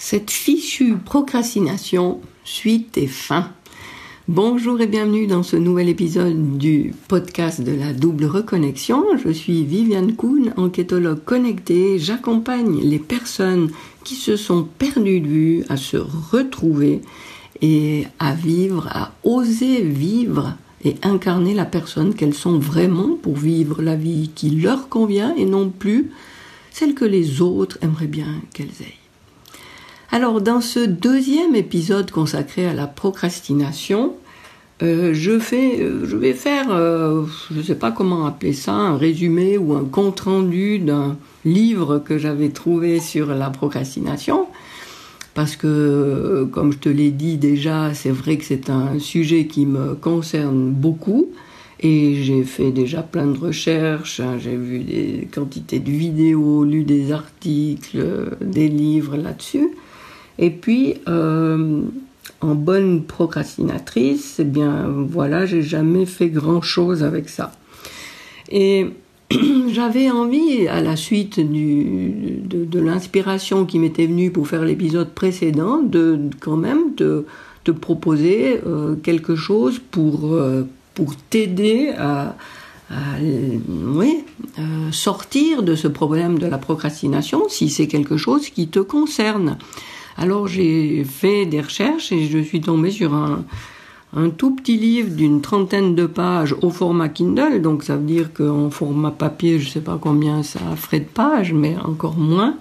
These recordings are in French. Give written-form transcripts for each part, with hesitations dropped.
Cette fichue procrastination, suite et fin. Bonjour et bienvenue dans ce nouvel épisode du podcast de la double reconnexion. Je suis Viviane Kuhn, enquêtologue connectée. J'accompagne les personnes qui se sont perdues de vue à se retrouver et à vivre, à oser vivre et incarner la personne qu'elles sont vraiment pour vivre la vie qui leur convient et non plus celle que les autres aimeraient bien qu'elles aient. Alors, dans ce deuxième épisode consacré à la procrastination, je vais faire, je ne sais pas comment appeler ça, un résumé ou un compte-rendu d'un livre que j'avais trouvé sur la procrastination, parce que, comme je te l'ai dit déjà, c'est vrai que c'est un sujet qui me concerne beaucoup, et j'ai fait déjà plein de recherches, j'ai vu des quantités de vidéos, lu des articles, des livres là-dessus. Et puis, en bonne procrastinatrice, eh bien, voilà, j'ai jamais fait grand-chose avec ça. Et j'avais envie, à la suite de l'inspiration qui m'était venue pour faire l'épisode précédent, de quand même te proposer quelque chose pour t'aider à sortir de ce problème de la procrastination, si c'est quelque chose qui te concerne. Alors j'ai fait des recherches et je suis tombée sur un tout petit livre d'une 30aine de pages au format Kindle, donc ça veut dire qu'en format papier, je ne sais pas combien ça ferait de pages, mais encore moins.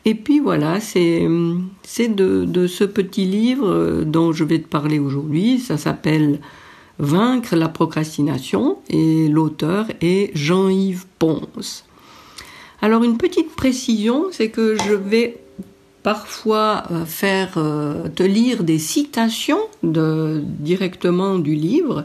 Et puis voilà, c'est de ce petit livre dont je vais te parler aujourd'hui. Ça s'appelle « Vaincre la procrastination » et l'auteur est Jean-Yves Ponce. Alors une petite précision, c'est que je vais parfois te lire des citations directement du livre,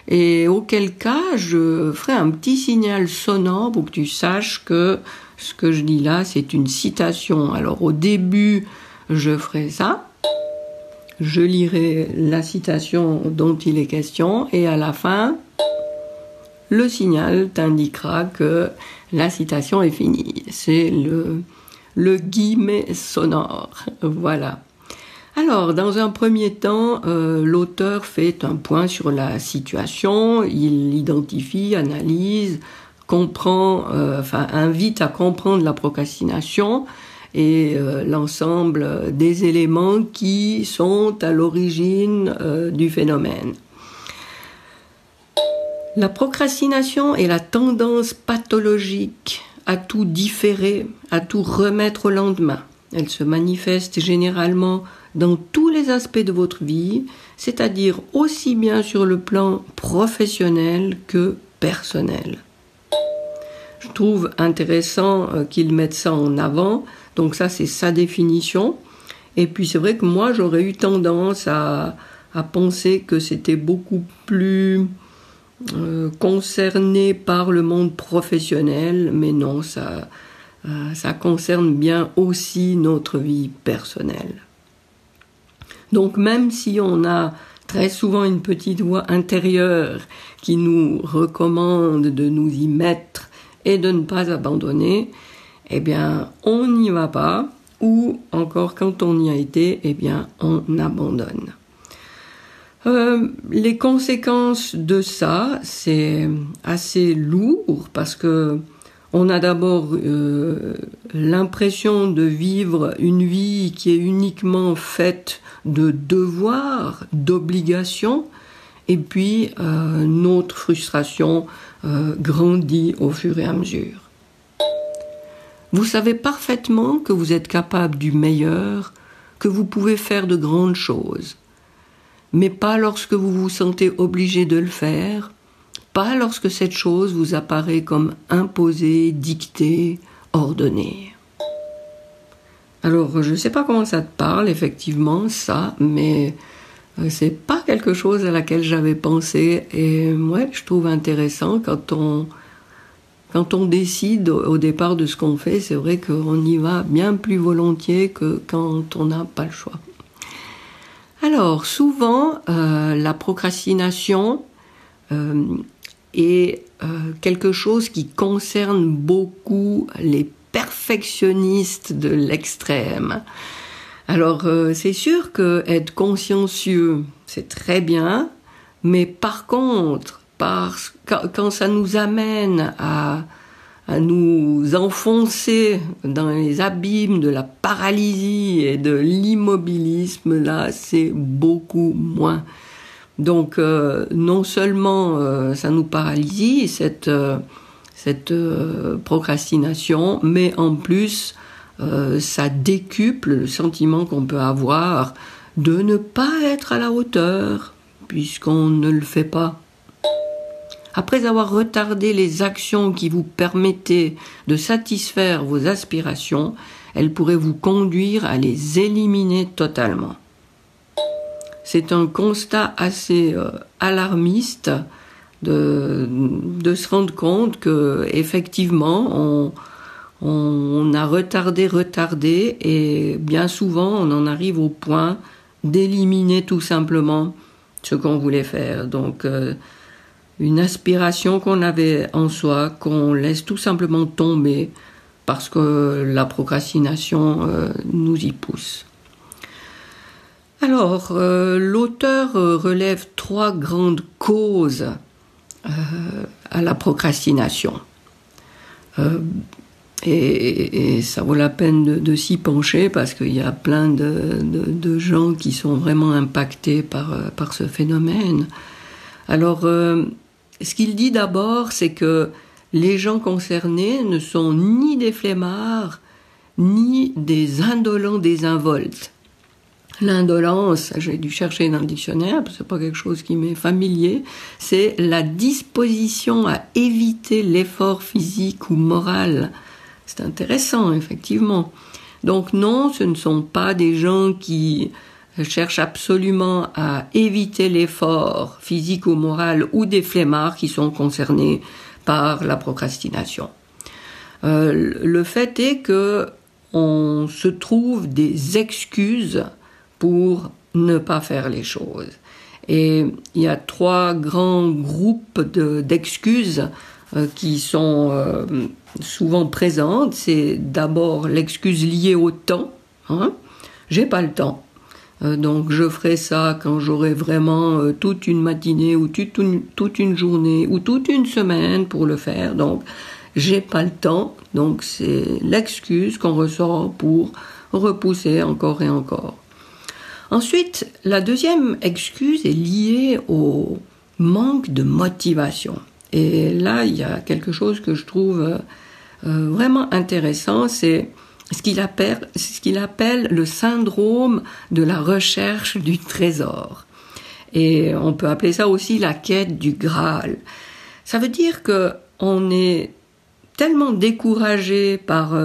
et auquel cas je ferai un petit signal sonore pour que tu saches que ce que je dis là, c'est une citation. Alors au début, je ferai ça, je lirai la citation dont il est question, et à la fin, le signal t'indiquera que la citation est finie. C'est le guillemet sonore, voilà. Alors, dans un premier temps, l'auteur fait un point sur la situation, il identifie, analyse, invite à comprendre la procrastination et l'ensemble des éléments qui sont à l'origine du phénomène. La procrastination est la tendance pathologique à tout différer, à tout remettre au lendemain. Elle se manifeste généralement dans tous les aspects de votre vie, c'est-à-dire aussi bien sur le plan professionnel que personnel. Je trouve intéressant qu'il mette ça en avant, donc ça c'est sa définition. Et puis c'est vrai que moi j'aurais eu tendance à penser que c'était beaucoup plus concerné par le monde professionnel, mais non, ça concerne bien aussi notre vie personnelle. Donc même si on a très souvent une petite voix intérieure qui nous recommande de nous y mettre et de ne pas abandonner, eh bien on n'y va pas, ou encore quand on y a été, eh bien on abandonne. Les conséquences de ça, c'est assez lourd parce que on a d'abord l'impression de vivre une vie qui est uniquement faite de devoirs, d'obligations, et puis notre frustration grandit au fur et à mesure. Vous savez parfaitement que vous êtes capable du meilleur, que vous pouvez faire de grandes choses. Mais pas lorsque vous vous sentez obligé de le faire, pas lorsque cette chose vous apparaît comme imposée, dictée, ordonnée. Alors, je ne sais pas comment ça te parle, effectivement, ça, mais c'est pas quelque chose à laquelle j'avais pensé, et ouais, je trouve intéressant quand on décide au départ de ce qu'on fait, c'est vrai qu'on y va bien plus volontiers que quand on n'a pas le choix. Alors, souvent, la procrastination est quelque chose qui concerne beaucoup les perfectionnistes de l'extrême. Alors, c'est sûr que être consciencieux, c'est très bien, mais par contre, quand ça nous amène à nous enfoncer dans les abîmes de la paralysie et de l'immobilisme, là, c'est beaucoup moins. Donc, non seulement ça nous paralyse, cette procrastination, mais en plus, ça décuple le sentiment qu'on peut avoir de ne pas être à la hauteur, puisqu'on ne le fait pas. Après avoir retardé les actions qui vous permettaient de satisfaire vos aspirations, elles pourraient vous conduire à les éliminer totalement. C'est un constat assez alarmiste de se rendre compte que effectivement on a retardé et bien souvent on en arrive au point d'éliminer tout simplement ce qu'on voulait faire. Donc une aspiration qu'on avait en soi, qu'on laisse tout simplement tomber parce que la procrastination nous y pousse. Alors, l'auteur relève 3 grandes causes à la procrastination. Et ça vaut la peine de s'y pencher parce qu'il y a plein de gens qui sont vraiment impactés par ce phénomène. Alors, ce qu'il dit d'abord, c'est que les gens concernés ne sont ni des flemmards, ni des indolents désinvoltes. L'indolence, j'ai dû chercher dans le dictionnaire, parce que c'est pas quelque chose qui m'est familier, c'est la disposition à éviter l'effort physique ou moral. C'est intéressant, effectivement. Donc non, ce ne sont pas des gens qui cherchent absolument à éviter l'effort physique ou moral ou des flemmards qui sont concernés par la procrastination. Le fait est que on se trouve des excuses pour ne pas faire les choses. Et il y a 3 grands groupes d'excuses qui sont souvent présentes. C'est d'abord l'excuse liée au temps. J'ai pas le temps. Donc je ferai ça quand j'aurai vraiment toute une matinée ou toute une journée ou toute une semaine pour le faire. Donc j'ai pas le temps. Donc c'est l'excuse qu'on ressort pour repousser encore et encore. Ensuite, la deuxième excuse est liée au manque de motivation. Et là, il y a quelque chose que je trouve vraiment intéressant, c'est ce qu'il appelle le syndrome de la recherche du trésor. Et on peut appeler ça aussi la quête du Graal. Ça veut dire que on est tellement découragé par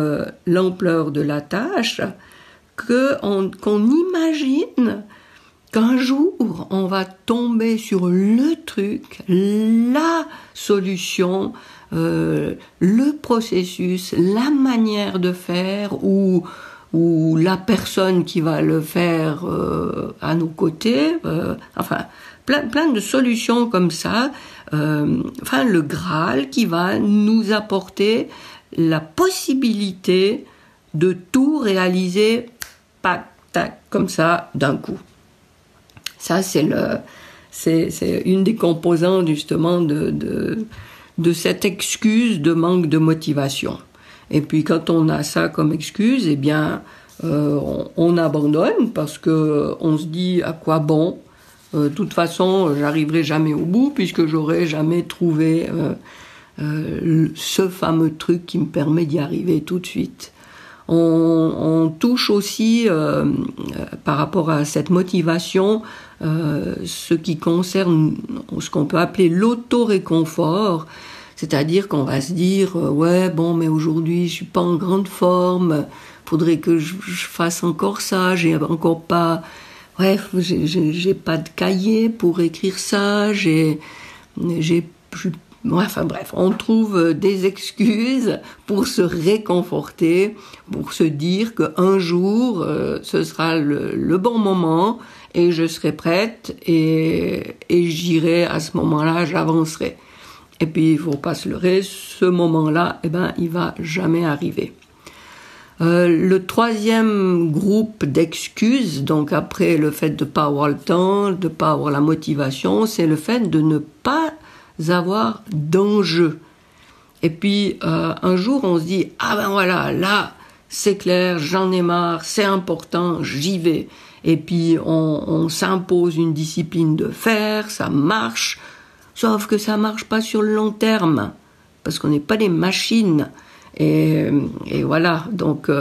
l'ampleur de la tâche qu'on imagine qu'un jour on va tomber sur le truc, la solution, le processus, la manière de faire ou la personne qui va le faire à nos côtés, enfin plein de solutions comme ça, enfin le Graal qui va nous apporter la possibilité de tout réaliser comme ça d'un coup. Ça c'est une des composantes justement de cette excuse de manque de motivation. Et puis quand on a ça comme excuse, eh bien on abandonne parce que on se dit à quoi bon. De toute façon, j'arriverai jamais au bout puisque j'aurai jamais trouvé ce fameux truc qui me permet d'y arriver tout de suite. On touche aussi, par rapport à cette motivation, ce qui concerne ce qu'on peut appeler l'auto-réconfort, c'est-à-dire qu'on va se dire ouais bon mais aujourd'hui je suis pas en grande forme, faudrait que je fasse encore ça, j'ai encore pas, j'ai pas de cahier pour écrire ça, enfin bref, on trouve des excuses pour se réconforter, pour se dire qu'un jour, ce sera le bon moment et je serai prête et j'irai à ce moment-là, j'avancerai. Et puis, il ne faut pas se leurrer, ce moment-là, il va jamais arriver. Le troisième groupe d'excuses, donc après le fait de ne pas avoir le temps, de ne pas avoir la motivation, c'est le fait de ne pas avoir d'enjeu. Et puis un jour on se dit « Ah ben voilà, là c'est clair, j'en ai marre, c'est important, j'y vais ». Et puis on s'impose une discipline de faire, ça marche, sauf que ça marche pas sur le long terme, parce qu'on n'est pas des machines. Et voilà, donc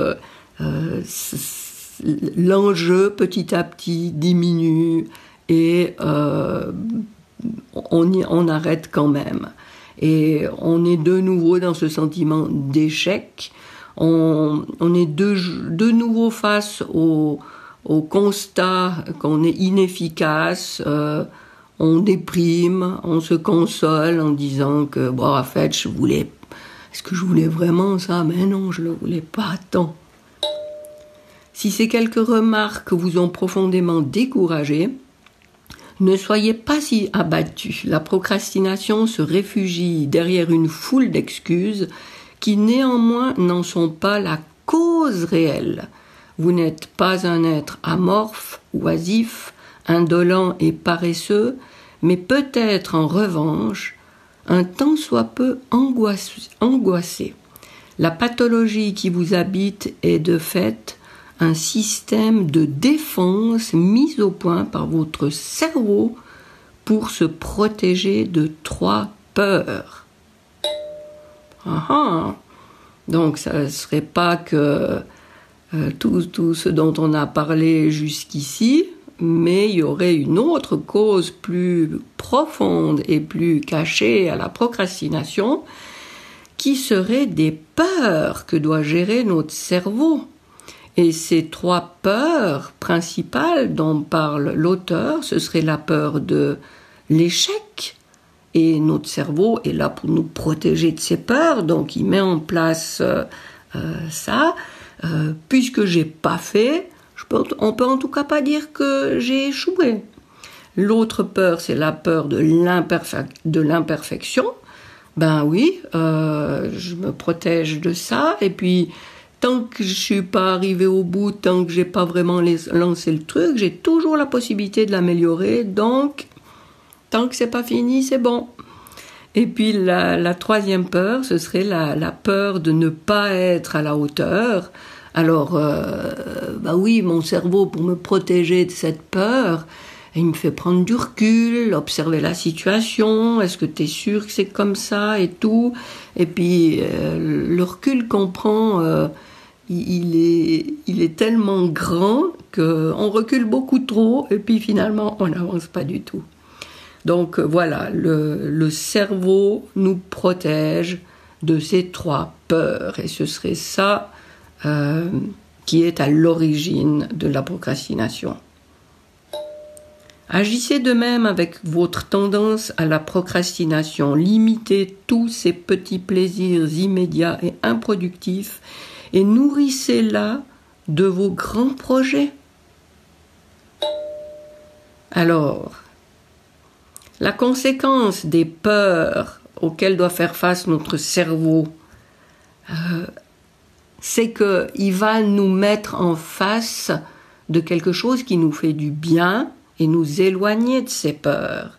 l'enjeu petit à petit diminue et on arrête quand même. Et on est de nouveau dans ce sentiment d'échec. On est de nouveau face au constat qu'on est inefficace. On déprime, on se console en disant que bon, en fait, est-ce que je voulais vraiment ça? Mais non, je le voulais pas tant. Si ces quelques remarques vous ont profondément découragé, ne soyez pas si abattus. La procrastination se réfugie derrière une foule d'excuses qui néanmoins n'en sont pas la cause réelle. Vous n'êtes pas un être amorphe, oisif, indolent et paresseux, mais peut-être en revanche un tant soit peu angoissé. La pathologie qui vous habite est de fait un système de défense mis au point par votre cerveau pour se protéger de 3 peurs. Donc ça ne serait pas que tout ce dont on a parlé jusqu'ici, mais il y aurait une autre cause plus profonde et plus cachée à la procrastination, qui serait des peurs que doit gérer notre cerveau. Et ces 3 peurs principales dont parle l'auteur, ce serait la peur de l'échec, et notre cerveau est là pour nous protéger de ces peurs, donc il met en place ça. Puisque j'ai pas fait, on peut en tout cas pas dire que j'ai échoué. L'autre peur, c'est la peur de l'imperfection. Ben oui, je me protège de ça, et puis tant que je suis pas arrivé au bout, tant que j'ai pas vraiment lancé le truc, j'ai toujours la possibilité de l'améliorer, donc tant que c'est pas fini, c'est bon. Et puis la troisième peur, ce serait la peur de ne pas être à la hauteur. Alors, bah oui, mon cerveau, pour me protéger de cette peur, il me fait prendre du recul, observer la situation, est-ce que tu es sûr que c'est comme ça et tout. Et puis, le recul qu'on prend, il est tellement grand qu'on recule beaucoup trop et puis finalement, on n'avance pas du tout. Donc voilà, le cerveau nous protège de ces 3 peurs. Et ce serait ça qui est à l'origine de la procrastination. Agissez de même avec votre tendance à la procrastination. Limitez tous ces petits plaisirs immédiats et improductifs et nourrissez-la de vos grands projets. Alors, la conséquence des peurs auxquelles doit faire face notre cerveau, c'est qu'il va nous mettre en face de quelque chose qui nous fait du bien et nous éloigner de ces peurs.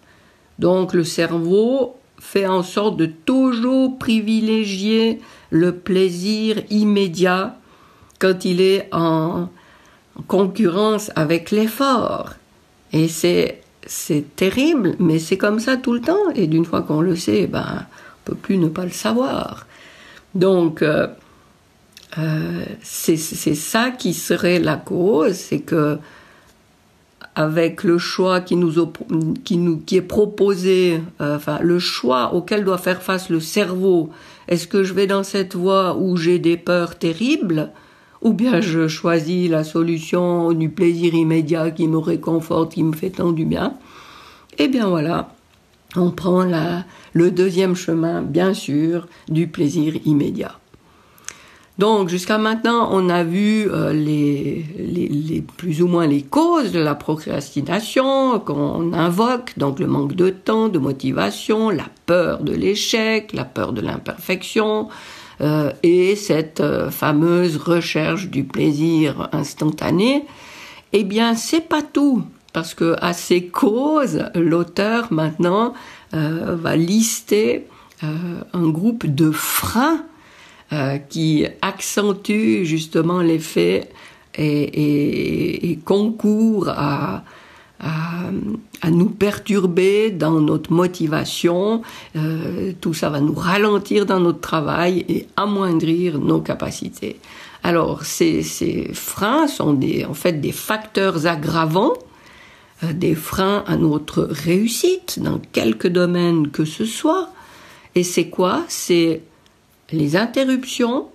Donc le cerveau fait en sorte de toujours privilégier le plaisir immédiat quand il est en concurrence avec l'effort. Et c'est terrible, mais c'est comme ça tout le temps. Et d'une fois qu'on le sait, on ne peut plus ne pas le savoir. Donc, c'est ça qui serait la cause, c'est que avec le choix qui est proposé, le choix auquel doit faire face le cerveau, est-ce que je vais dans cette voie où j'ai des peurs terribles, ou bien je choisis la solution du plaisir immédiat qui me réconforte, qui me fait tant du bien? Eh bien voilà, on prend le deuxième chemin, bien sûr, du plaisir immédiat. Donc jusqu'à maintenant, on a vu les plus ou moins les causes de la procrastination qu'on invoque, donc le manque de temps, de motivation, la peur de l'échec, la peur de l'imperfection, et cette fameuse recherche du plaisir instantané, eh bien, c'est pas tout. Parce que à ces causes, l'auteur maintenant va lister un groupe de freins qui accentuent justement l'effet et concourent à nous perturber dans notre motivation. Tout ça va nous ralentir dans notre travail et amoindrir nos capacités. Alors, ces freins sont en fait des facteurs aggravants, des freins à notre réussite dans quelque domaine que ce soit. Et c'est quoi? C'est les interruptions,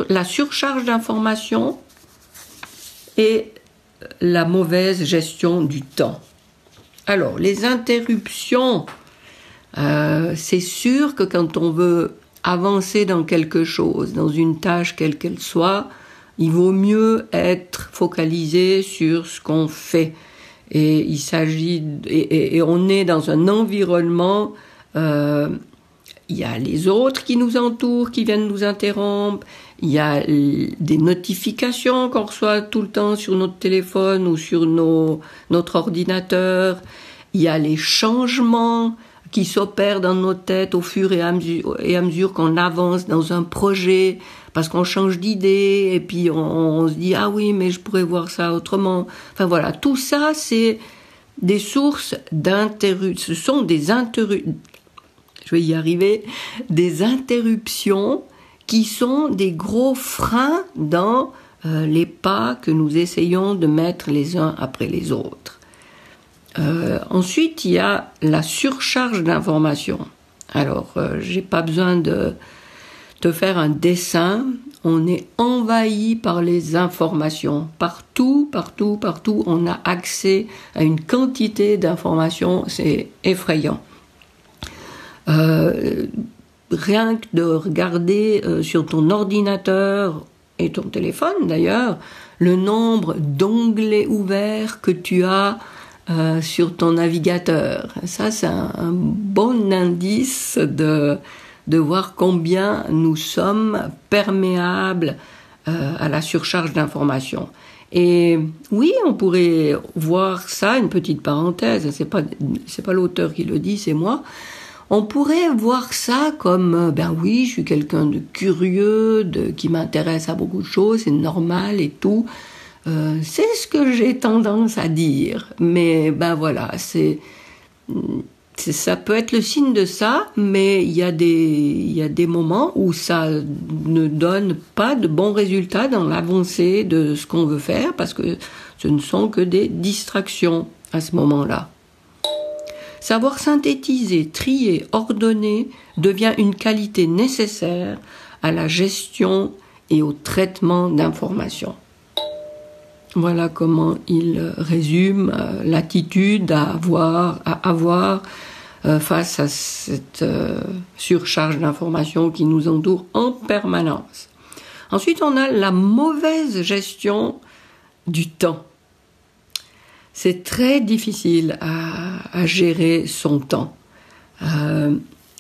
la surcharge d'informations et la mauvaise gestion du temps. Alors, les interruptions, c'est sûr que quand on veut avancer dans quelque chose, dans une tâche quelle qu'elle soit, il vaut mieux être focalisé sur ce qu'on fait. Et il s'agit, et on est dans un environnement, il y a les autres qui nous entourent, qui viennent nous interrompre, il y a des notifications qu'on reçoit tout le temps sur notre téléphone ou sur notre ordinateur, il y a les changements qui s'opèrent dans nos têtes au fur et à mesure qu'on avance dans un projet, parce qu'on change d'idée, et puis on se dit « Ah oui, mais je pourrais voir ça autrement ». Enfin voilà, tout ça, c'est des sources d'interruptions. Ce sont des interruptions qui sont des gros freins dans les pas que nous essayons de mettre les uns après les autres. Ensuite, il y a la surcharge d'informations. Alors, j'ai pas besoin de te faire un dessin. On est envahi par les informations. Partout, on a accès à une quantité d'informations. C'est effrayant. Rien que de regarder sur ton ordinateur et ton téléphone d'ailleurs, le nombre d'onglets ouverts que tu as sur ton navigateur. Ça, c'est un bon indice de voir combien nous sommes perméables à la surcharge d'informations. Et oui, on pourrait voir ça, une petite parenthèse, c'est pas l'auteur qui le dit, c'est moi. On pourrait voir ça comme, ben oui, je suis quelqu'un de curieux, qui m'intéresse à beaucoup de choses, c'est normal et tout. C'est ce que j'ai tendance à dire. Mais ben voilà, ça peut être le signe de ça, mais il y a des moments où ça ne donne pas de bons résultats dans l'avancée de ce qu'on veut faire, parce que ce ne sont que des distractions à ce moment-là. Savoir synthétiser, trier, ordonner devient une qualité nécessaire à la gestion et au traitement d'informations. Voilà comment il résume l'attitude à avoir face à cette surcharge d'informations qui nous entoure en permanence. Ensuite, on a la mauvaise gestion du temps. C'est très difficile à gérer son temps.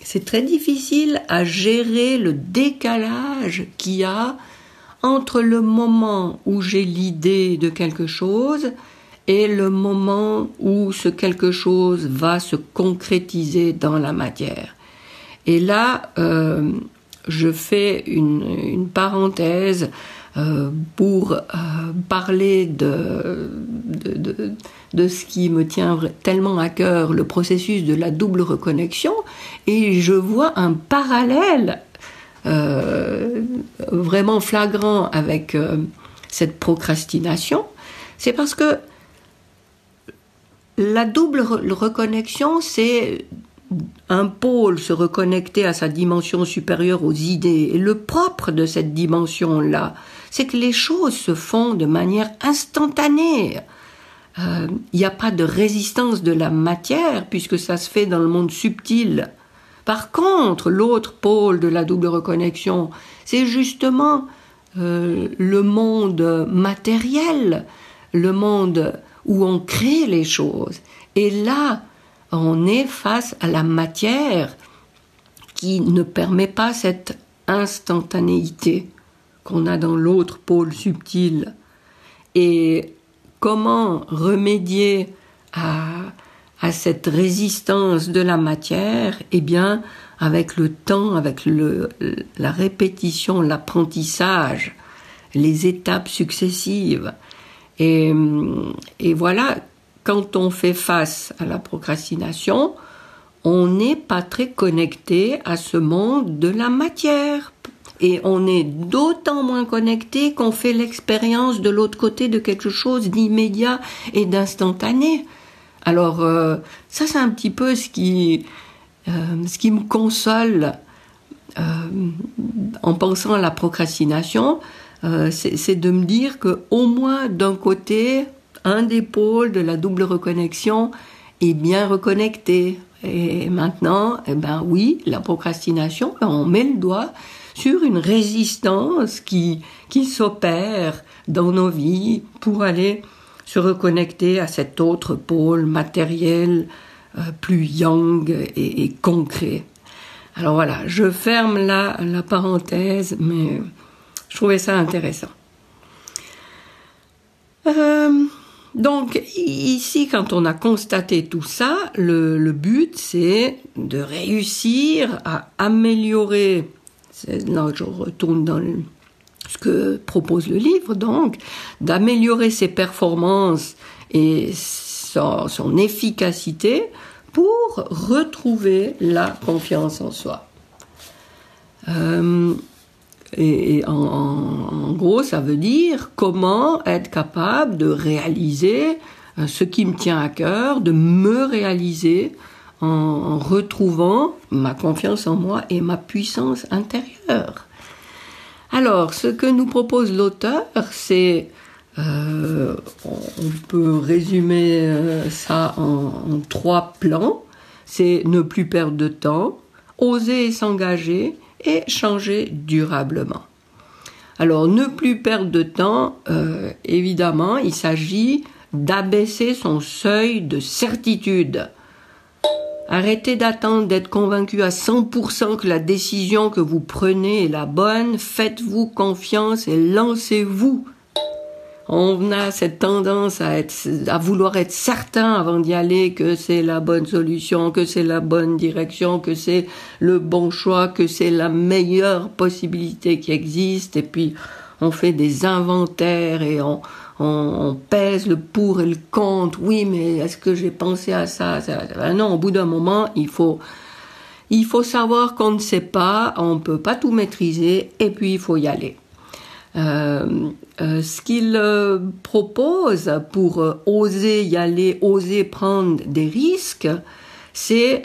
C'est très difficile à gérer le décalage qu'il y a entre le moment où j'ai l'idée de quelque chose et le moment où ce quelque chose va se concrétiser dans la matière. Et là, je fais une parenthèse pour parler de ce qui me tient tellement à cœur, le processus de la double reconnexion, et je vois un parallèle vraiment flagrant avec cette procrastination. C'est parce que la double reconnexion, c'est un pôle se reconnecter à sa dimension supérieure aux idées. Et le propre de cette dimension-là, c'est que les choses se font de manière instantanée. Il n'y a pas de résistance de la matière, puisque ça se fait dans le monde subtil. Par contre, l'autre pôle de la double reconnexion, c'est justement le monde matériel, le monde où on crée les choses. Et là, on est face à la matière qui ne permet pas cette instantanéité qu'on a dans l'autre pôle subtil. Et comment remédier à cette résistance de la matière? Eh bien, avec le temps, avec la répétition, l'apprentissage, les étapes successives. Et voilà, quand on fait face à la procrastination, on n'est pas très connecté à ce monde de la matière. Et on est d'autant moins connecté qu'on fait l'expérience de l'autre côté de quelque chose d'immédiat et d'instantané. Alors, ça c'est un petit peu ce qui me console en pensant à la procrastination, c'est de me dire qu'au moins d'un côté, un des pôles de la double reconnexion est bien reconnecté. Et maintenant, oui, la procrastination, on met le doigt sur une résistance qui s'opère dans nos vies pour aller se reconnecter à cet autre pôle matériel, plus yang et concret. Alors voilà, je ferme la parenthèse, mais je trouvais ça intéressant. Donc ici, quand on a constaté tout ça, le but c'est de réussir à améliorer. Là, je retourne dans ce que propose le livre, donc d'améliorer ses performances et son efficacité pour retrouver la confiance en soi. Et en gros, ça veut dire comment être capable de réaliser ce qui me tient à cœur, de me réaliser en retrouvant ma confiance en moi et ma puissance intérieure. Alors, ce que nous propose l'auteur, c'est, on peut résumer ça en 3 plans, c'est ne plus perdre de temps, oser s'engager et changer durablement. Alors, ne plus perdre de temps, évidemment, il s'agit d'abaisser son seuil de certitude. Arrêtez d'attendre d'être convaincu à 100% que la décision que vous prenez est la bonne. Faites-vous confiance et lancez-vous. On a cette tendance à vouloir être certain avant d'y aller que c'est la bonne solution, que c'est la bonne direction, que c'est le bon choix, que c'est la meilleure possibilité qui existe. Et puis, on fait des inventaires et on pèse le pour et le contre. Oui, mais est-ce que j'ai pensé à ça? Non, au bout d'un moment, il faut savoir qu'on ne sait pas, on ne peut pas tout maîtriser, et puis il faut y aller. Ce qu'il propose pour oser y aller, oser prendre des risques, c'est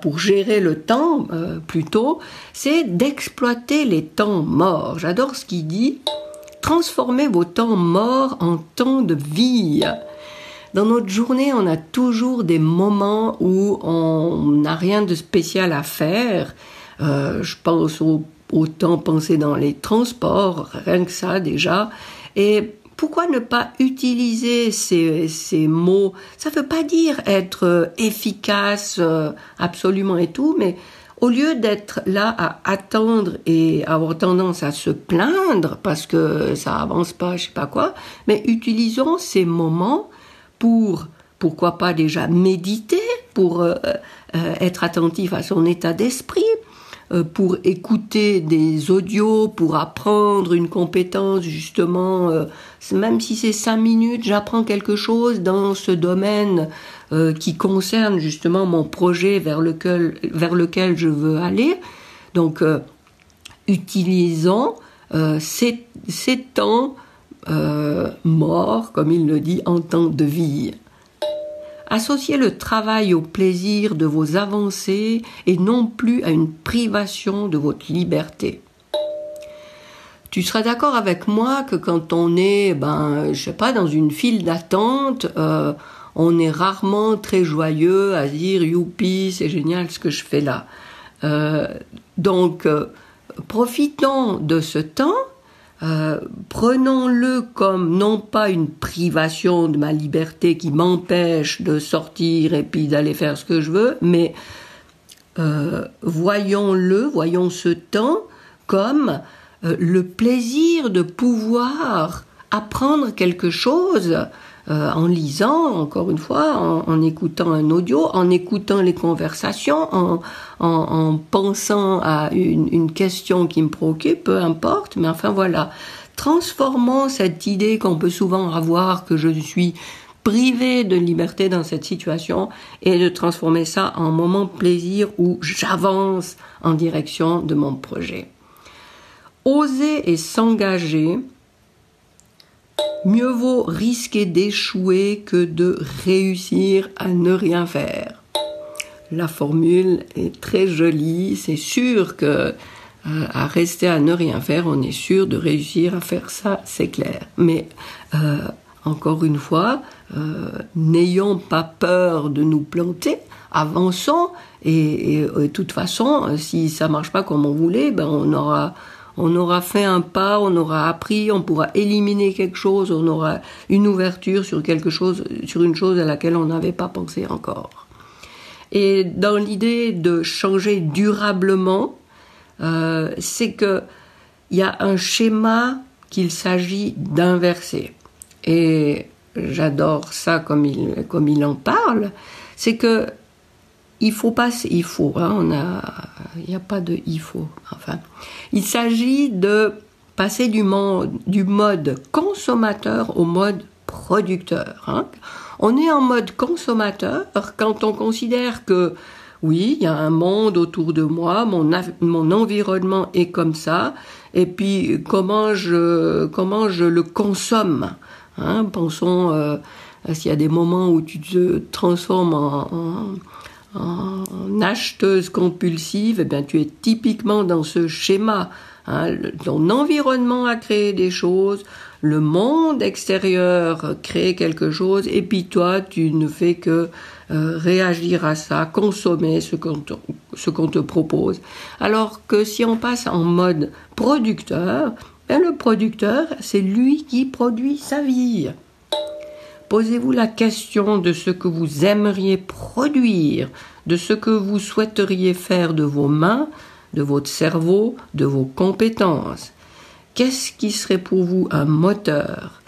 pour gérer le temps plutôt, c'est d'exploiter les temps morts. J'adore ce qu'il dit. Transformez vos temps morts en temps de vie. Dans notre journée, on a toujours des moments où on n'a rien de spécial à faire. Je pense au temps passé dans les transports, rien que ça déjà. Et pourquoi ne pas utiliser ces mots? Ça ne veut pas dire être efficace absolument et tout, mais au lieu d'être là à attendre et avoir tendance à se plaindre parce que ça avance pas, je sais pas quoi, mais utilisons ces moments pour, pourquoi pas déjà méditer, pour être attentif à son état d'esprit, pour écouter des audios, pour apprendre une compétence justement, même si c'est 5 minutes, j'apprends quelque chose dans ce domaine qui concerne justement mon projet vers lequel je veux aller. Donc, utilisons ces temps morts, comme il le dit, en temps de vie. Associez le travail au plaisir de vos avancées et non plus à une privation de votre liberté. Tu seras d'accord avec moi que quand on est, dans une file d'attente, on est rarement très joyeux à se dire « youpi, c'est génial ce que je fais là ». Donc, profitons de ce temps, prenons-le comme non pas une privation de ma liberté qui m'empêche de sortir et puis d'aller faire ce que je veux, mais voyons ce temps comme le plaisir de pouvoir apprendre quelque chose en lisant, encore une fois, en écoutant un audio, en écoutant les conversations, en pensant à une question qui me préoccupe, peu importe, mais enfin voilà. Transformons cette idée qu'on peut souvent avoir que je suis privé de liberté dans cette situation et de transformer ça en moment plaisir où j'avance en direction de mon projet. Oser et s'engager, mieux vaut risquer d'échouer que de réussir à ne rien faire. La formule est très jolie, c'est sûr que à rester à ne rien faire, on est sûr de réussir à faire ça, c'est clair. Mais encore une fois, n'ayons pas peur de nous planter, avançons et de toute façon, si ça marche pas comme on voulait, ben on aura fait un pas, on aura appris, on pourra éliminer quelque chose, on aura une ouverture sur quelque chose, sur une chose à laquelle on n'avait pas pensé encore. Et dans l'idée de changer durablement, c'est que il y a un schéma qu'il s'agit d'inverser. Et j'adore ça comme il en parle, c'est que il n'y a pas de il faut, enfin. Il s'agit de passer du mode consommateur au mode producteur. Hein. On est en mode consommateur quand on considère que oui, il y a un monde autour de moi, mon environnement est comme ça, et puis comment je le consomme. Hein. Pensons s'il y a des moments où tu te transformes en acheteuse compulsive, eh bien, tu es typiquement dans ce schéma. Hein. Ton environnement a créé des choses, le monde extérieur crée quelque chose, et puis toi, tu ne fais que réagir à ça, consommer ce qu'on te propose. Alors que si on passe en mode producteur, ben le producteur, c'est lui qui produit sa vie. Posez-vous la question de ce que vous aimeriez produire, de ce que vous souhaiteriez faire de vos mains, de votre cerveau, de vos compétences. Qu'est-ce qui serait pour vous un moteur ?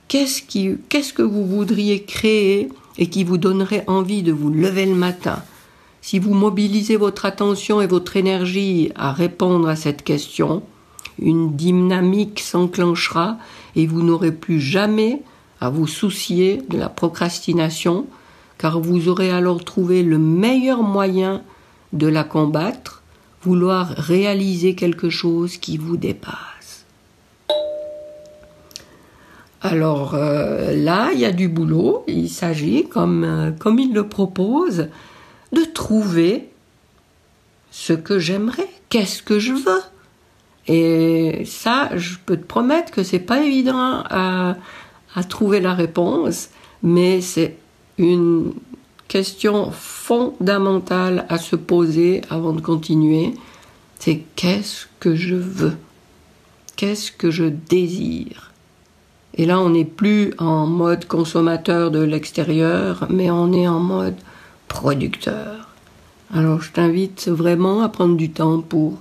Qu'est-ce que vous voudriez créer et qui vous donnerait envie de vous lever le matin ? Si vous mobilisez votre attention et votre énergie à répondre à cette question, une dynamique s'enclenchera et vous n'aurez plus jamais à vous soucier de la procrastination, car vous aurez alors trouvé le meilleur moyen de la combattre, vouloir réaliser quelque chose qui vous dépasse. Alors là, il y a du boulot. Il s'agit, comme il le propose, de trouver ce que j'aimerais. Qu'est-ce que je veux ? Et ça, je peux te promettre que c'est pas évident à trouver la réponse, mais c'est une question fondamentale à se poser avant de continuer. C'est qu'est-ce que je veux ? Qu'est-ce que je désire ? Et là, on n'est plus en mode consommateur de l'extérieur, mais on est en mode producteur. Alors, je t'invite vraiment à prendre du temps pour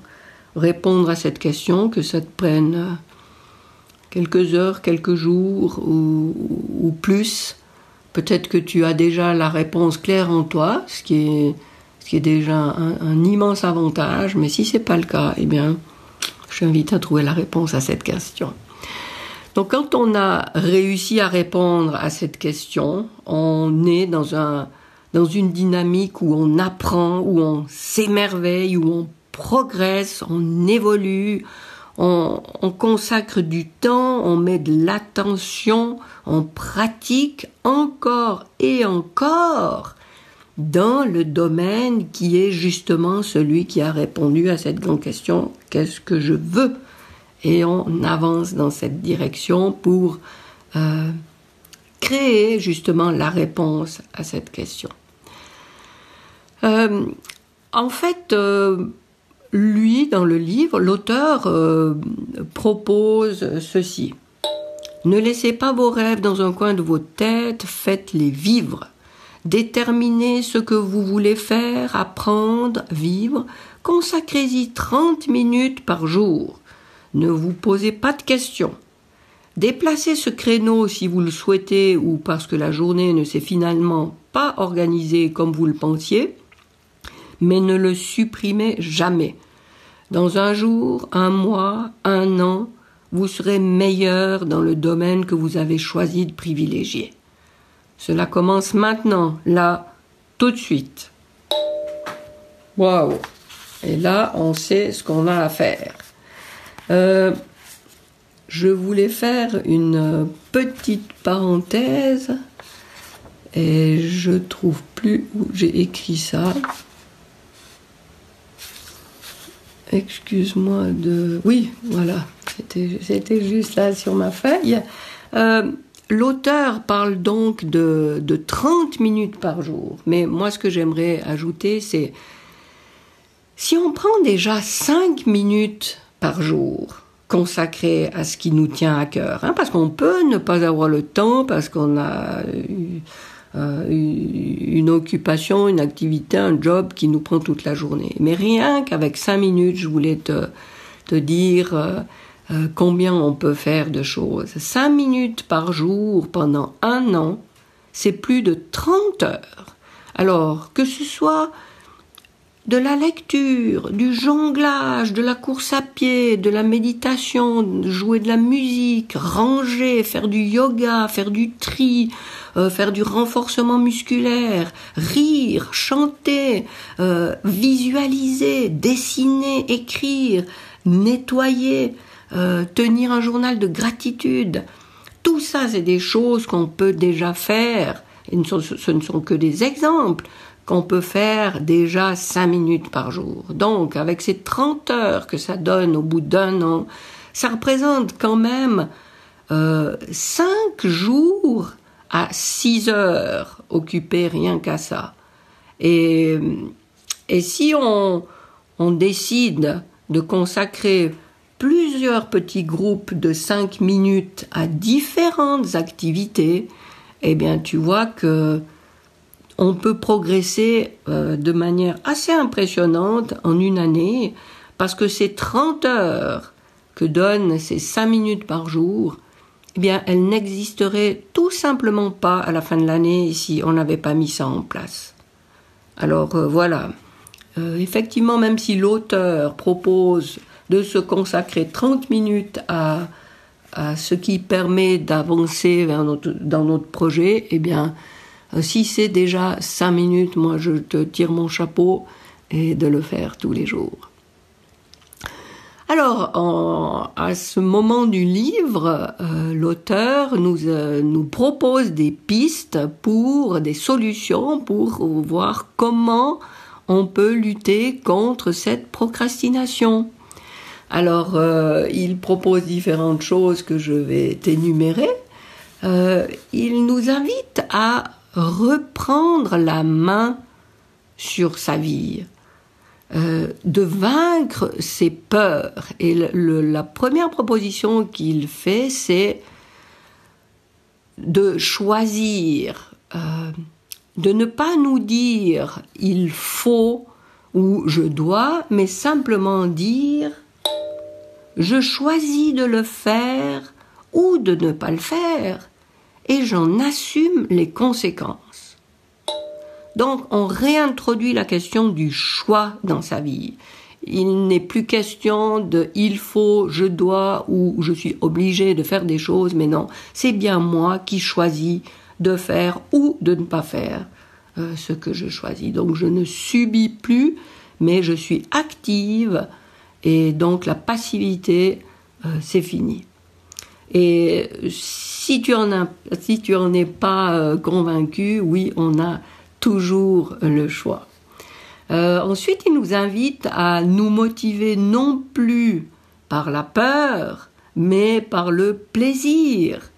répondre à cette question, que ça te prenne quelques heures, quelques jours ou plus. Peut-être que tu as déjà la réponse claire en toi, ce qui est déjà un immense avantage, mais si c'est pas le cas, eh bien, je t'invite à trouver la réponse à cette question. Donc, quand on a réussi à répondre à cette question, on est dans une dynamique où on apprend, où on s'émerveille, où on progresse, on évolue, on consacre du temps, on met de l'attention, on pratique encore et encore dans le domaine qui est justement celui qui a répondu à cette grande question, qu'est-ce que je veux ? Et on avance dans cette direction pour créer justement la réponse à cette question. En fait, lui, dans le livre, l'auteur propose ceci. Ne laissez pas vos rêves dans un coin de votre tête, faites-les vivre. Déterminez ce que vous voulez faire, apprendre, vivre. Consacrez-y 30 minutes par jour. Ne vous posez pas de questions. Déplacez ce créneau si vous le souhaitez ou parce que la journée ne s'est finalement pas organisée comme vous le pensiez, mais ne le supprimez jamais. Dans un jour, un mois, un an, vous serez meilleur dans le domaine que vous avez choisi de privilégier. Cela commence maintenant, là, tout de suite. Waouh! Et là, on sait ce qu'on a à faire. Je voulais faire une petite parenthèse et je trouve plus où j'ai écrit ça. Excuse-moi de... Oui, voilà, c'était juste là sur ma feuille. L'auteur parle donc de 30 minutes par jour. Mais moi, ce que j'aimerais ajouter, c'est... Si on prend déjà 5 minutes par jour consacrées à ce qui nous tient à cœur, parce qu'on peut ne pas avoir le temps, parce qu'on a une occupation, une activité, un job qui nous prend toute la journée. Mais rien qu'avec 5 minutes, je voulais te dire combien on peut faire de choses. 5 minutes par jour pendant 1 an, c'est plus de 30 heures. Alors, que ce soit de la lecture, du jonglage, de la course à pied, de la méditation, jouer de la musique, ranger, faire du yoga, faire du tri, faire du renforcement musculaire, rire, chanter, visualiser, dessiner, écrire, nettoyer, tenir un journal de gratitude. Tout ça, c'est des choses qu'on peut déjà faire. Et ce ne sont que des exemples qu'on peut faire déjà 5 minutes par jour. Donc, avec ces 30 heures que ça donne au bout d'1 an, ça représente quand même 5 jours à 6 heures occupées rien qu'à ça. Et si on décide de consacrer plusieurs petits groupes de 5 minutes à différentes activités, eh bien, tu vois que on peut progresser de manière assez impressionnante en 1 année, parce que ces 30 heures que donnent ces 5 minutes par jour, eh bien, elles n'existeraient tout simplement pas à la fin de l'année si on n'avait pas mis ça en place. Alors voilà, effectivement, même si l'auteur propose de se consacrer 30 minutes à ce qui permet d'avancer dans notre projet, eh bien, si c'est déjà 5 minutes, moi je te tire mon chapeau et de le faire tous les jours. Alors, à ce moment du livre, l'auteur nous propose des pistes des solutions pour voir comment on peut lutter contre cette procrastination. Alors, il propose différentes choses que je vais t'énumérer. Il nous invite à reprendre la main sur sa vie, de vaincre ses peurs. Et la première proposition qu'il fait, c'est de choisir, de ne pas nous dire « il faut » ou « je dois », mais simplement dire « je choisis de le faire » ou de ne pas le faire, et j'en assume les conséquences. Donc, on réintroduit la question du choix dans sa vie. Il n'est plus question de « il faut »,« je dois » ou « je suis obligé de faire des choses », mais non, c'est bien moi qui choisis de faire ou de ne pas faire ce que je choisis. Donc, je ne subis plus, mais je suis active, et donc la passivité, c'est fini. Et si tu en es pas convaincu, oui, on a toujours le choix. Ensuite, il nous invite à nous motiver non plus par la peur, mais par le plaisir.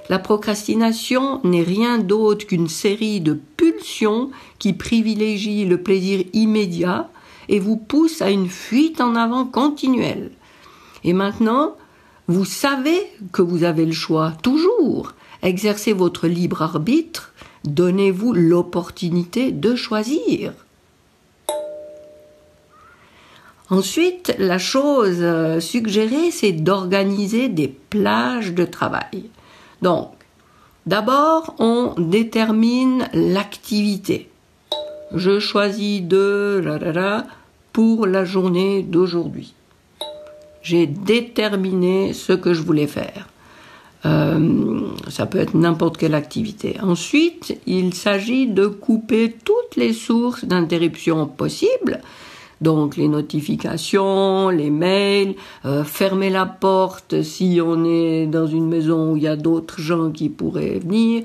La procrastination n'est rien d'autre qu'une série de pulsions qui privilégient le plaisir immédiat et vous pousse à une fuite en avant continuelle. Et maintenant, vous savez que vous avez le choix, toujours. Exercez votre libre arbitre, Donnez-vous l'opportunité de choisir. Ensuite, la chose suggérée, c'est d'organiser des plages de travail. Donc, d'abord, on détermine l'activité. Je choisis pour la journée d'aujourd'hui. J'ai déterminé ce que je voulais faire. Ça peut être n'importe quelle activité. Ensuite, il s'agit de couper toutes les sources d'interruption possibles. Donc les notifications, les mails, fermer la porte si on est dans une maison où il y a d'autres gens qui pourraient venir,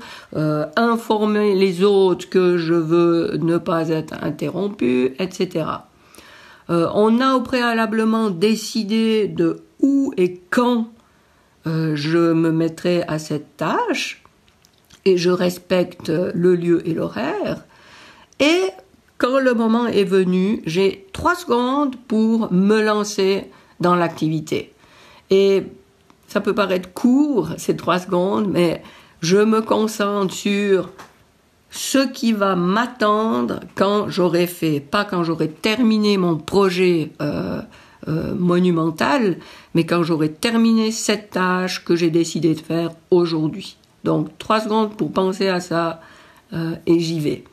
informer les autres que je veux ne pas être interrompu, etc. On a au préalablement décidé de où et quand je me mettrai à cette tâche et je respecte le lieu et l'horaire. Et quand le moment est venu, j'ai 3 secondes pour me lancer dans l'activité. Et ça peut paraître court, ces 3 secondes, mais je me concentre sur ce qui va m'attendre quand j'aurai fait, pas quand j'aurai terminé mon projet monumental, mais quand j'aurai terminé cette tâche que j'ai décidé de faire aujourd'hui. Donc 3 secondes pour penser à ça et j'y vais.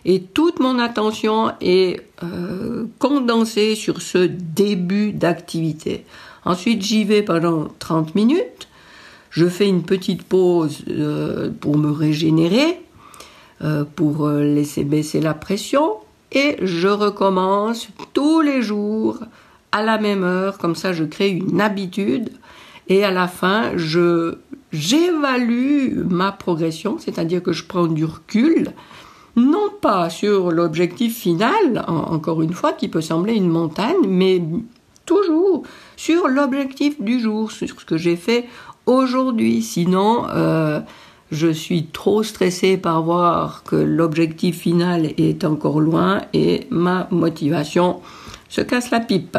Et toute mon attention est condensée sur ce début d'activité. Ensuite, j'y vais pendant 30 minutes. Je fais une petite pause pour me régénérer, pour laisser baisser la pression. Et je recommence tous les jours à la même heure. Comme ça, je crée une habitude. Et à la fin, j'évalue ma progression, c'est-à-dire que je prends du recul, non pas sur l'objectif final, encore une fois, qui peut sembler une montagne, mais toujours sur l'objectif du jour, sur ce que j'ai fait aujourd'hui. Sinon, je suis trop stressée par voir que l'objectif final est encore loin et ma motivation se casse la pipe.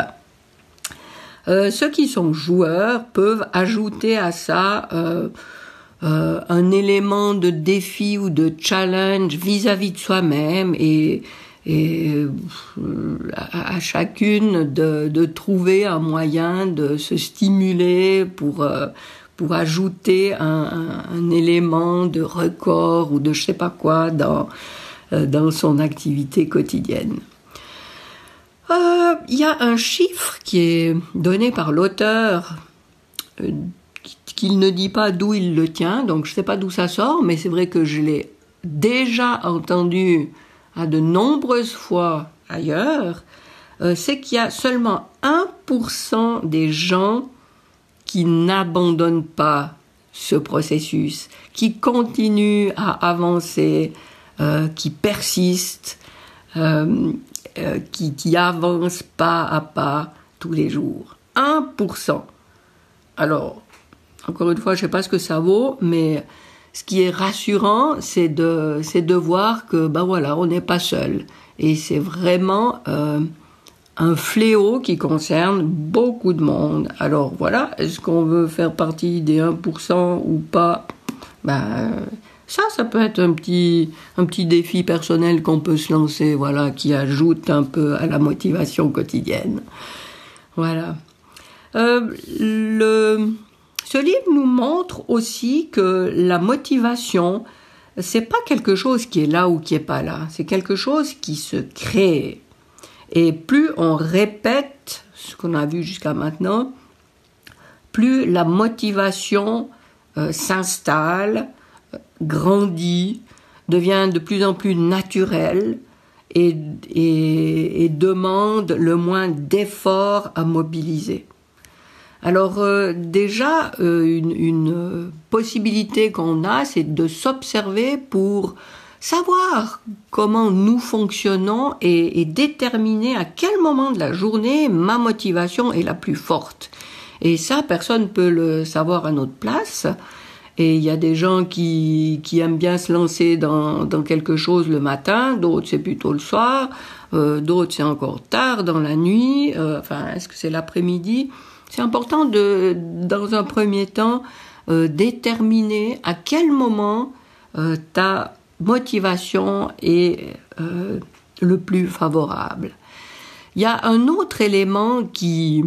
Ceux qui sont joueurs peuvent ajouter à ça un élément de défi ou de challenge vis-à-vis de soi-même et à chacune de trouver un moyen de se stimuler pour ajouter un élément de record ou de je sais pas quoi dans son activité quotidienne. Il y a un chiffre qui est donné par l'auteur qu'il ne dit pas d'où il le tient, donc je ne sais pas d'où ça sort, mais c'est vrai que je l'ai déjà entendu à de nombreuses fois ailleurs, c'est qu'il y a seulement 1% des gens qui n'abandonnent pas ce processus, qui continuent à avancer, qui persistent, qui avancent pas à pas tous les jours. 1%. Alors, encore une fois, je ne sais pas ce que ça vaut, mais ce qui est rassurant, c'est de voir que, voilà, on n'est pas seul. Et c'est vraiment un fléau qui concerne beaucoup de monde. Alors voilà, est-ce qu'on veut faire partie des 1% ou pas ? Ça peut être un petit défi personnel qu'on peut se lancer, voilà, qui ajoute un peu à la motivation quotidienne. Voilà. Ce livre nous montre aussi que la motivation, c'est pas quelque chose qui est là ou qui est pas là. C'est quelque chose qui se crée. Et plus on répète ce qu'on a vu jusqu'à maintenant, plus la motivation s'installe, grandit, devient de plus en plus naturelle et demande le moins d'efforts à mobiliser. Alors déjà, une possibilité qu'on a, c'est de s'observer pour savoir comment nous fonctionnons et déterminer à quel moment de la journée ma motivation est la plus forte. Et ça, personne ne peut le savoir à notre place. Et il y a des gens qui aiment bien se lancer dans quelque chose le matin, d'autres c'est plutôt le soir, d'autres c'est encore tard dans la nuit, est-ce que c'est l'après-midi ? C'est important dans un premier temps, déterminer à quel moment t'as motivation est le plus favorable. Il y a un autre élément qui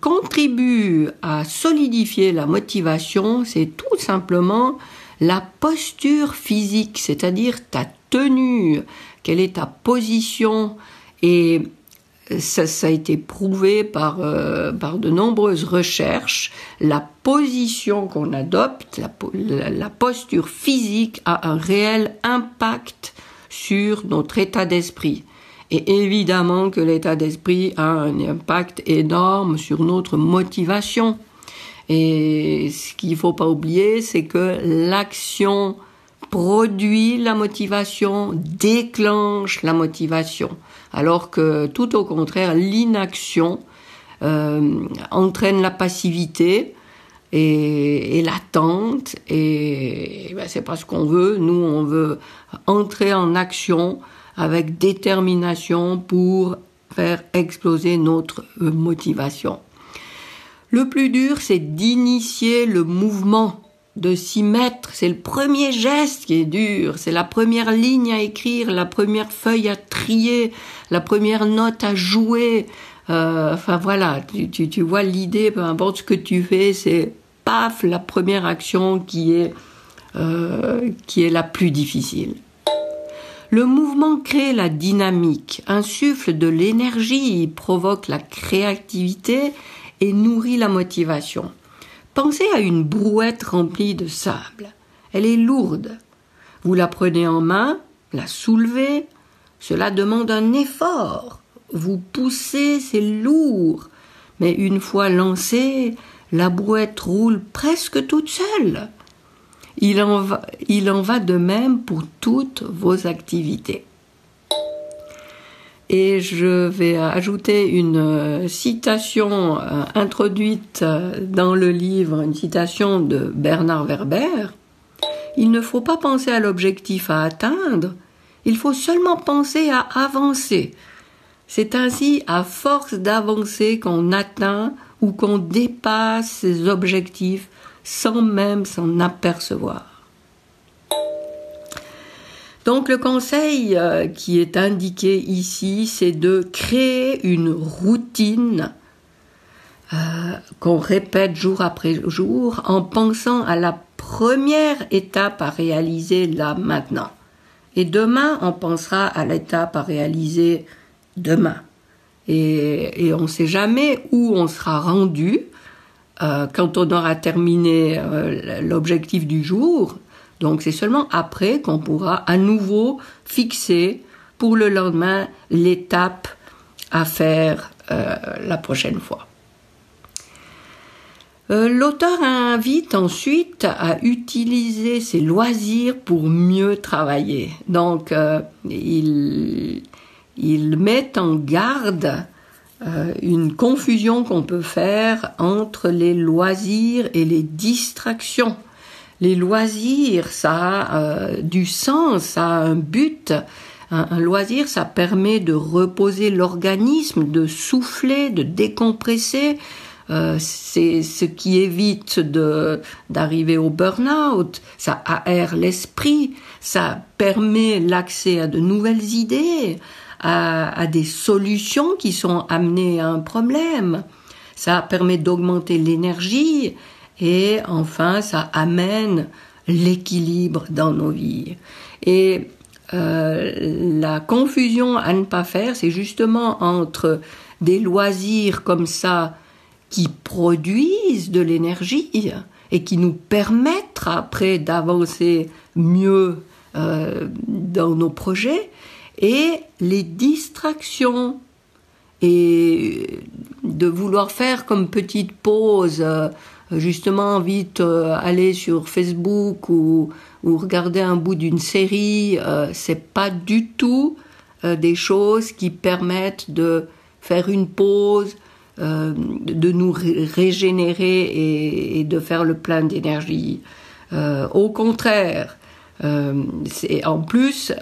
contribue à solidifier la motivation, c'est tout simplement la posture physique, c'est-à-dire ta tenue, quelle est ta position. Et ça a été prouvé par de nombreuses recherches. La position qu'on adopte, la posture physique a un réel impact sur notre état d'esprit. Et évidemment que l'état d'esprit a un impact énorme sur notre motivation. Et ce qu'il ne faut pas oublier, c'est que l'action produit la motivation, déclenche la motivation. Alors que tout au contraire, l'inaction entraîne la passivité et l'attente. Et c'est pas ce qu'on veut. Nous, on veut entrer en action avec détermination pour faire exploser notre motivation. Le plus dur, c'est d'initier le mouvement, de s'y mettre. C'est le premier geste qui est dur, c'est la première ligne à écrire, la première feuille à trier, la première note à jouer. Voilà, tu vois l'idée, peu importe ce que tu fais, c'est paf, la première action qui est la plus difficile. Le mouvement crée la dynamique, insuffle de l'énergie, provoque la créativité et nourrit la motivation. Pensez à une brouette remplie de sable. Elle est lourde. Vous la prenez en main, la soulevez. Cela demande un effort. Vous poussez, c'est lourd. Mais une fois lancée, la brouette roule presque toute seule. Il en va de même pour toutes vos activités. Et je vais ajouter une citation introduite dans le livre, une citation de Bernard Werber. Il ne faut pas penser à l'objectif à atteindre, il faut seulement penser à avancer. C'est ainsi à force d'avancer qu'on atteint ou qu'on dépasse ses objectifs sans même s'en apercevoir. Donc le conseil qui est indiqué ici, c'est de créer une routine qu'on répète jour après jour en pensant à la première étape à réaliser là maintenant. Et demain, on pensera à l'étape à réaliser demain. Et on ne sait jamais où on sera rendu quand on aura terminé l'objectif du jour. Donc c'est seulement après qu'on pourra à nouveau fixer pour le lendemain l'étape à faire la prochaine fois. L'auteur invite ensuite à utiliser ses loisirs pour mieux travailler. Donc il met en garde une confusion qu'on peut faire entre les loisirs et les distractions. Les loisirs, ça a du sens, ça a un but. Un loisir, ça permet de reposer l'organisme, de souffler, de décompresser. C'est ce qui évite d'arriver au burn-out. Ça aère l'esprit, ça permet l'accès à de nouvelles idées, à des solutions qui sont amenées à un problème. Ça permet d'augmenter l'énergie. Et enfin, ça amène l'équilibre dans nos vies. Et la confusion à ne pas faire, c'est justement entre des loisirs comme ça qui produisent de l'énergie et qui nous permettent après d'avancer mieux dans nos projets, et les distractions, et de vouloir faire comme petite pause, justement vite aller sur Facebook ou regarder un bout d'une série, c'est pas du tout des choses qui permettent de faire une pause, de nous régénérer et de faire le plein d'énergie. Au contraire, c'est en plus,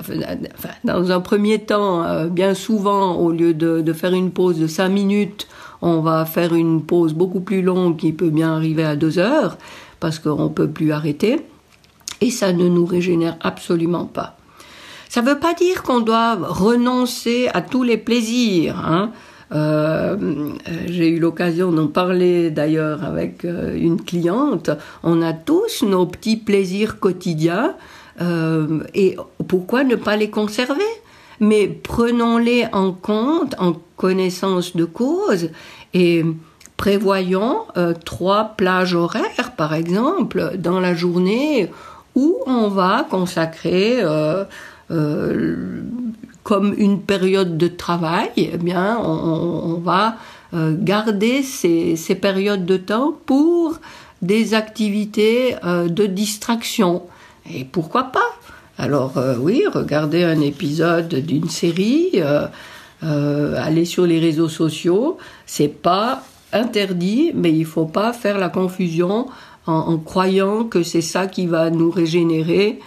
dans un premier temps, bien souvent, au lieu de faire une pause de 5 minutes, on va faire une pause beaucoup plus longue qui peut bien arriver à 2 heures, parce qu'on ne peut plus arrêter. et ça ne nous régénère absolument pas. Ça ne veut pas dire qu'on doit renoncer à tous les plaisirs, hein. J'ai eu l'occasion d'en parler d'ailleurs avec une cliente. On a tous nos petits plaisirs quotidiens et pourquoi ne pas les conserver? Mais prenons-les en compte, en connaissance de cause, et prévoyons 3 plages horaires, par exemple, dans la journée où on va consacrer comme une période de travail. Eh bien, on va garder ces périodes de temps pour des activités de distraction. Et pourquoi pas? Alors oui, regarder un épisode d'une série, aller sur les réseaux sociaux, c'est pas interdit, mais il faut pas faire la confusion en croyant que c'est ça qui va nous régénérer.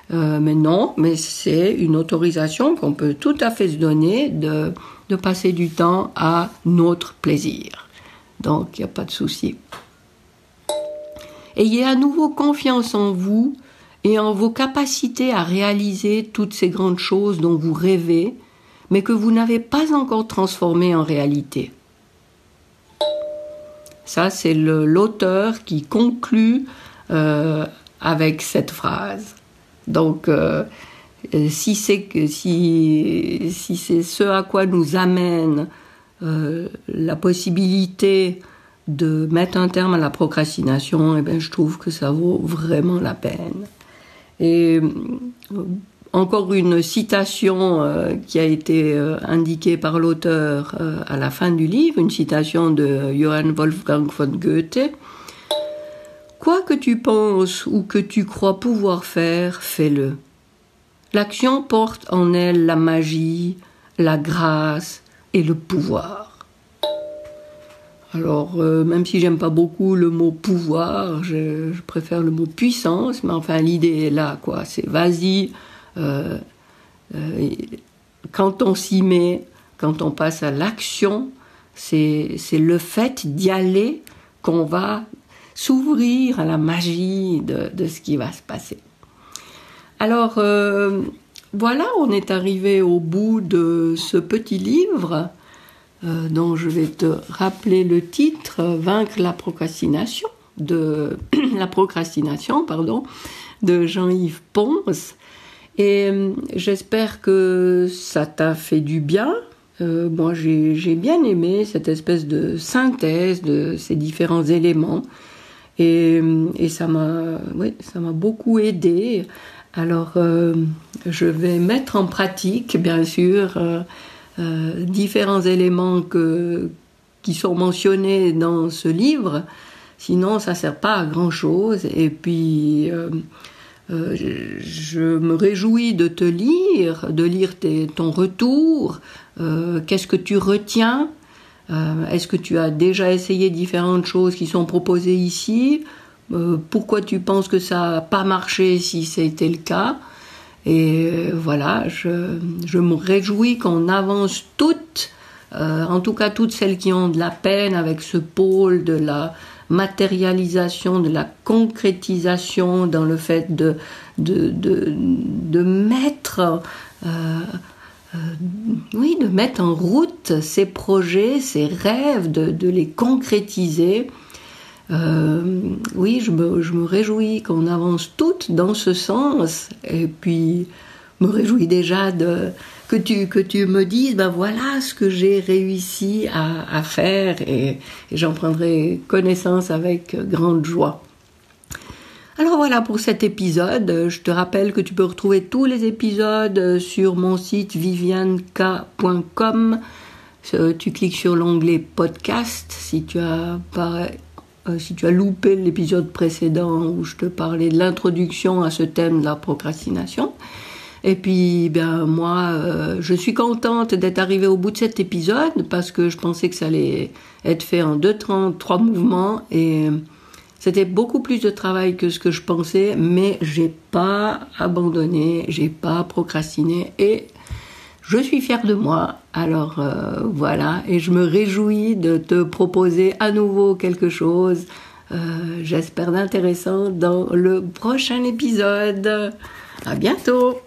Mais non, mais c'est une autorisation qu'on peut tout à fait se donner de passer du temps à notre plaisir. Donc il n'y a pas de souci. Ayez à nouveau confiance en vous et en vos capacités à réaliser toutes ces grandes choses dont vous rêvez, mais que vous n'avez pas encore transformées en réalité. Ça, c'est l'auteur qui conclut avec cette phrase. Donc, si c'est ce à quoi nous amène la possibilité de mettre un terme à la procrastination, eh bien, je trouve que ça vaut vraiment la peine. Et encore une citation qui a été indiquée par l'auteur à la fin du livre, une citation de Johann Wolfgang von Goethe. « Quoi que tu penses ou que tu crois pouvoir faire, fais-le. L'action porte en elle la magie, la grâce et le pouvoir. » Alors, même si j'aime pas beaucoup le mot pouvoir, je préfère le mot puissance, mais enfin l'idée est là, quoi. C'est vas-y, quand on s'y met, quand on passe à l'action, c'est le fait d'y aller qu'on va s'ouvrir à la magie de ce qui va se passer. Alors, voilà, on est arrivé au bout de ce petit livre dont je vais te rappeler le titre, Vaincre la procrastination, de Jean-Yves Pons. Et j'espère que ça t'a fait du bien. Moi, j'ai bien aimé cette espèce de synthèse de ces différents éléments. Et ça m'a beaucoup aidé. Alors, je vais mettre en pratique, bien sûr, différents éléments qui sont mentionnés dans ce livre. Sinon, ça ne sert pas à grand-chose. Et puis, je me réjouis de te lire, ton retour. Qu'est-ce que tu retiens ? Est-ce que tu as déjà essayé différentes choses qui sont proposées ici ? Pourquoi tu penses que ça n'a pas marché si c'était le cas ? Et voilà, je me réjouis qu'on avance toutes, en tout cas toutes celles qui ont de la peine avec ce pôle de la matérialisation, de la concrétisation dans le fait de mettre... de mettre en route ces projets, ces rêves, de les concrétiser. Je me réjouis qu'on avance toutes dans ce sens, et puis me réjouis déjà que tu me dises, voilà ce que j'ai réussi à faire, et j'en prendrai connaissance avec grande joie. Alors voilà pour cet épisode. Je te rappelle que tu peux retrouver tous les épisodes sur mon site vivianeka.com. Tu cliques sur l'onglet podcast si tu as loupé l'épisode précédent où je te parlais de l'introduction à ce thème de la procrastination. Et puis, moi, je suis contente d'être arrivée au bout de cet épisode parce que je pensais que ça allait être fait en 3 mouvements et c'était beaucoup plus de travail que ce que je pensais, mais j'ai pas abandonné, j'ai pas procrastiné et je suis fière de moi. Alors voilà, et je me réjouis de te proposer à nouveau quelque chose j'espère d'intéressant dans le prochain épisode. À bientôt!